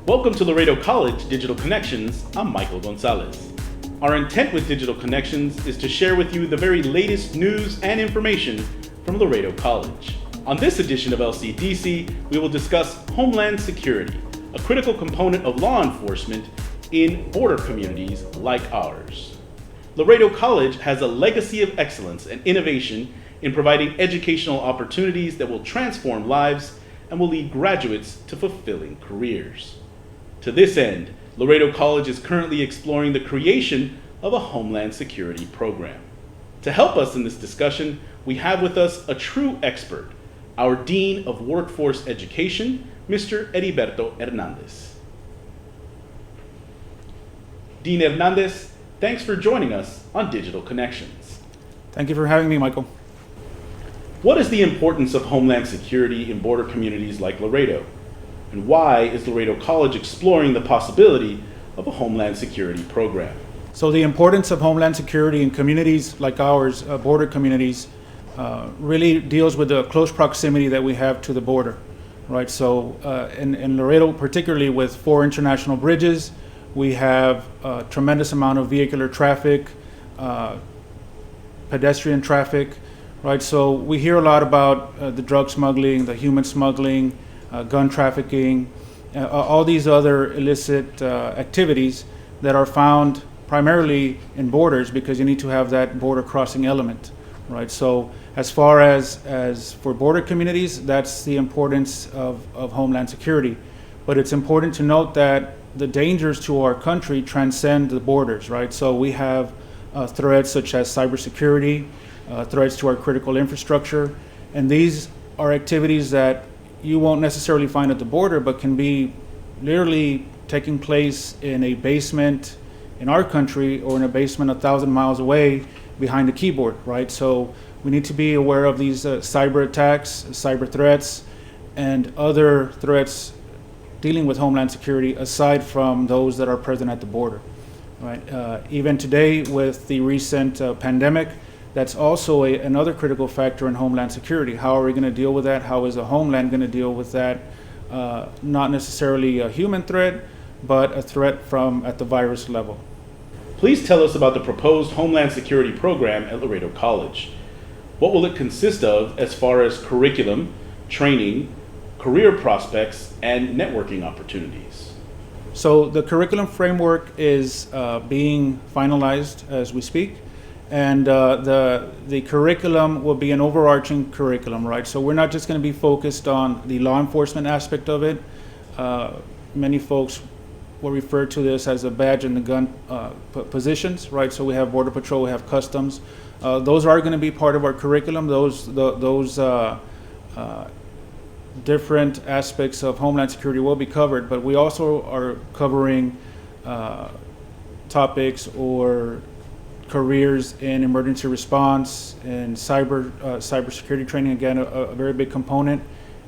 Welcome to Laredo College Digital Connections. I'm Michael Gonzalez. Our intent with Digital Connections is to share with you the very latest news and information from Laredo College. On this edition of LCDC, we will discuss Homeland Security, a critical component of law enforcement in border communities like ours. Laredo College has a legacy of excellence and innovation in providing educational opportunities that will transform lives and will lead graduates to fulfilling careers. To this end, Laredo College is currently exploring the creation of a Homeland Security program. To help us in this discussion, we have with us a true expert, our Dean of Workforce Education, Mr. Heriberto Hernandez. Dean Hernandez, thanks for joining us on Digital Connections. Thank you for having me, Michael. What is the importance of Homeland Security in border communities like Laredo? And why is Laredo College exploring the possibility of a Homeland Security program? So the importance of Homeland Security in communities like ours, border communities, really deals with the close proximity that we have to the border, right? So in Laredo, particularly with 4 international bridges, we have a tremendous amount of vehicular traffic, pedestrian traffic, right? So we hear a lot about the drug smuggling, the human smuggling, gun trafficking, all these other illicit activities that are found primarily in borders because you need to have that border crossing element, right? So as far as for border communities, that's the importance of Homeland Security. But it's important to note that the dangers to our country transcend the borders, right? So we have threats such as cybersecurity, threats to our critical infrastructure, and these are activities that you won't necessarily find at the border, but can be literally taking place in a basement in our country or in a basement 1,000 miles away behind a keyboard, right? So we need to be aware of these cyber attacks, cyber threats, and other threats dealing with Homeland Security aside from those that are present at the border, right? Even today with the recent pandemic, that's also another critical factor in Homeland Security. How are we going to deal with that? How is the Homeland going to deal with that? Not necessarily a human threat, but a threat at the virus level. Please tell us about the proposed Homeland Security program at Laredo College. What will it consist of as far as curriculum, training, career prospects, and networking opportunities? So the curriculum framework is being finalized as we speak. And the curriculum will be an overarching curriculum, right? So we're not just going to be focused on the law enforcement aspect of it. Many folks will refer to this as a badge in the gun positions, right? So we have Border Patrol, we have Customs. Those are going to be part of our curriculum. Those different aspects of Homeland Security will be covered, but we also are covering topics or careers in emergency response and cybersecurity training, again, a very big component,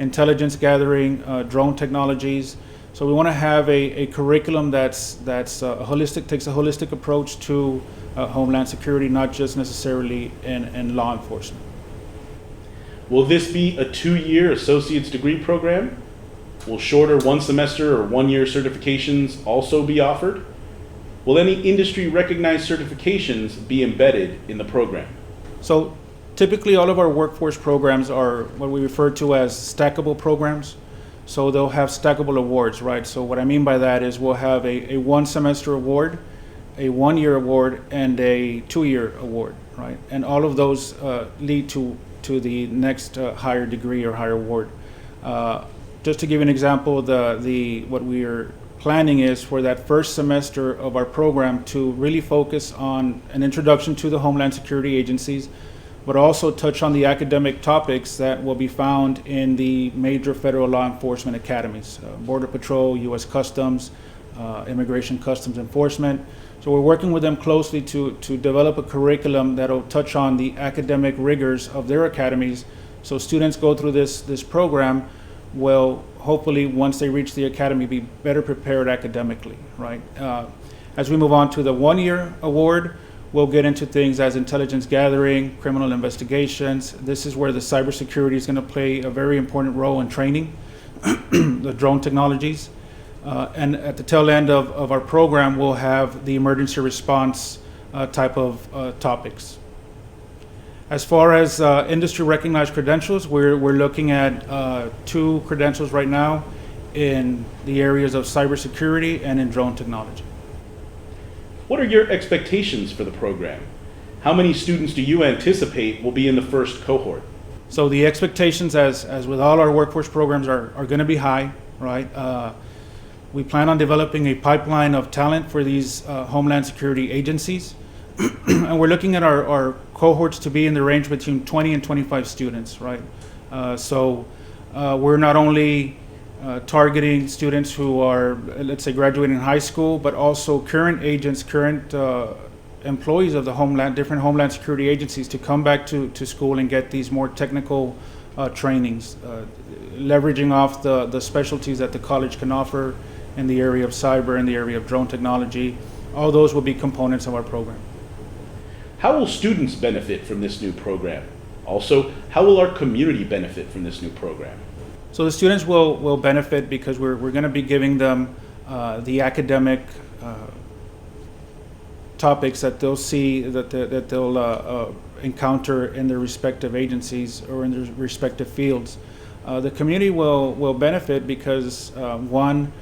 intelligence gathering, drone technologies. So we want to have a curriculum that's takes a holistic approach to Homeland Security, not just necessarily in law enforcement. Will this be a 2-year associate's degree program? Will shorter 1 semester or 1-year certifications also be offered? Will any industry-recognized certifications be embedded in the program? So typically all of our workforce programs are what we refer to as stackable programs. So they'll have stackable awards, right? So what I mean by that is we'll have a 1-semester award, a 1-year award, and a 2-year award, right? And all of those lead to the next higher degree or higher award. Just to give you an example, what we are planning is for that first semester of our program to really focus on an introduction to the Homeland Security agencies, but also touch on the academic topics that will be found in the major federal law enforcement academies, Border Patrol, U.S. Customs, Immigration Customs Enforcement. So we're working with them closely to develop a curriculum that will touch on the academic rigors of their academies. So students go through this program will hopefully, once they reach the academy, be better prepared academically, right? As we move on to the 1-year award, we'll get into things as intelligence gathering, criminal investigations. This is where the cybersecurity is going to play a very important role in training, the drone technologies. And at the tail end of our program, we'll have the emergency response type of topics. As far as industry recognized credentials, we're looking at 2 credentials right now in the areas of cybersecurity and in drone technology. What are your expectations for the program? How many students do you anticipate will be in the first cohort? So the expectations, as with all our workforce programs, are going to be high, right? We plan on developing a pipeline of talent for these Homeland Security agencies. And we're looking at our cohorts to be in the range between 20 and 25 students, right? So we're not only targeting students who are, let's say, graduating high school, but also current agents, current employees of the different Homeland Security agencies to come back to school and get these more technical trainings, leveraging off the specialties that the college can offer in the area of cyber, in the area of drone technology. All those will be components of our program. How will students benefit from this new program? Also, how will our community benefit from this new program? So the students will benefit because we're going to be giving them the academic topics that they'll see, that they'll encounter in their respective agencies or in their respective fields. The community will benefit because one,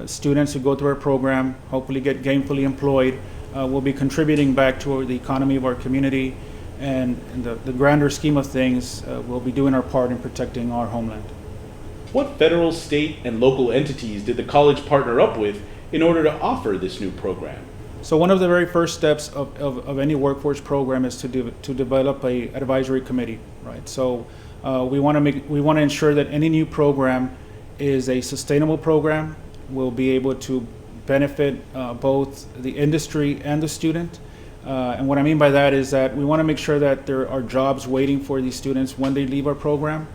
students who go through our program hopefully get gainfully employed, will be contributing back to the economy of our community, and in the grander scheme of things, we'll be doing our part in protecting our homeland. What federal, state, and local entities did the college partner up with in order to offer this new program? So one of the very first steps of any workforce program is to develop an advisory committee, right? So we want to ensure that any new program is a sustainable program, will be able to benefit both the industry and the student. And what I mean by that is that we want to make sure that there are jobs waiting for these students when they leave our program.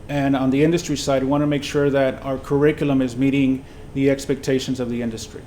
And on the industry side, we want to make sure that our curriculum is meeting the expectations of the industry,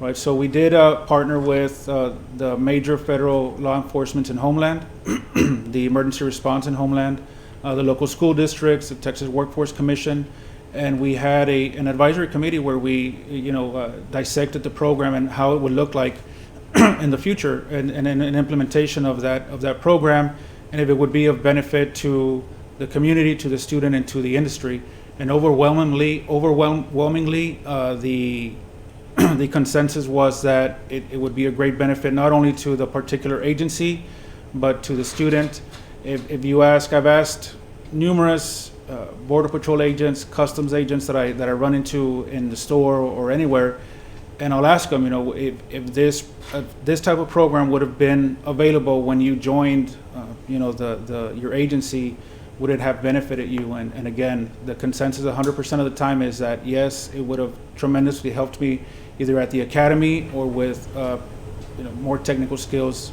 right? So we did partner with the major federal law enforcement in Homeland, the emergency response in Homeland, the local school districts, the Texas Workforce Commission, and we had an advisory committee where we, dissected the program and how it would look like in the future, and an implementation of that program, and if it would be of benefit to the community, to the student, and to the industry. And overwhelmingly, the the consensus was that it would be a great benefit not only to the particular agency, but to the student. If you ask, I've asked numerous Border Patrol agents, customs agents that I run into in the store or anywhere, and I'll ask them, if this type of program would have been available when you joined, your agency, would it have benefited you? And again, the consensus 100% of the time is that yes, it would have tremendously helped me either at the academy or with more technical skills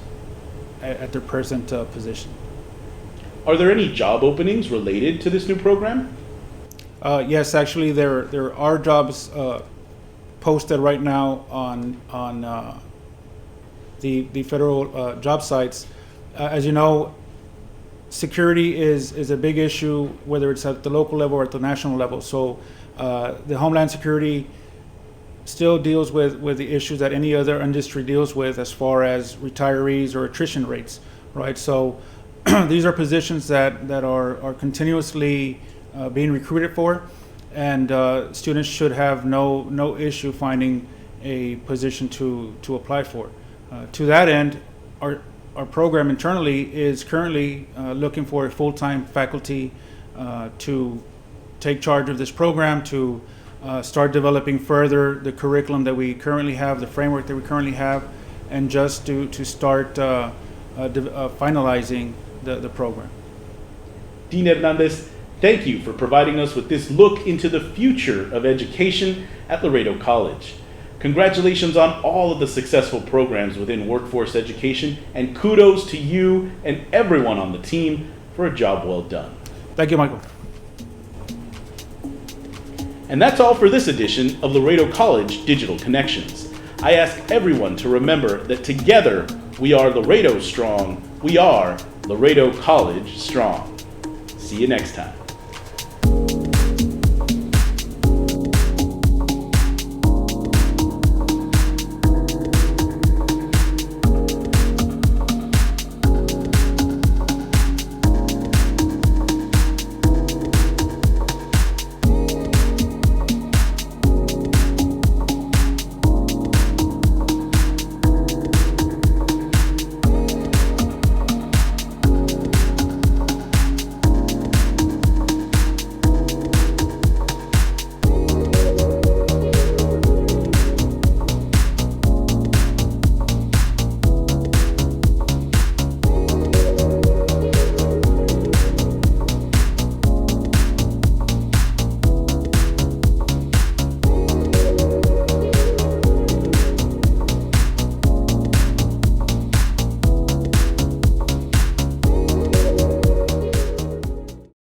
at their present position. Are there any job openings related to this new program? Yes, actually, there are jobs posted right now on the federal job sites. As you know, security is a big issue, whether it's at the local level or at the national level. So the Homeland Security still deals with the issues that any other industry deals with as far as retirees or attrition rates, right? So these are positions that are continuously being recruited for, and students should have no issue finding a position to apply for. To that end, our program internally is currently looking for a full-time faculty to take charge of this program, to start developing further the curriculum that we currently have, the framework that we currently have, and just to start finalizing the program. Dean Hernandez, thank you for providing us with this look into the future of education at Laredo College. Congratulations on all of the successful programs within workforce education, and kudos to you and everyone on the team for a job well done. Thank you, Michael. And that's all for this edition of Laredo College Digital Connections. I ask everyone to remember that together we are Laredo strong, we are Laredo College strong. See you next time.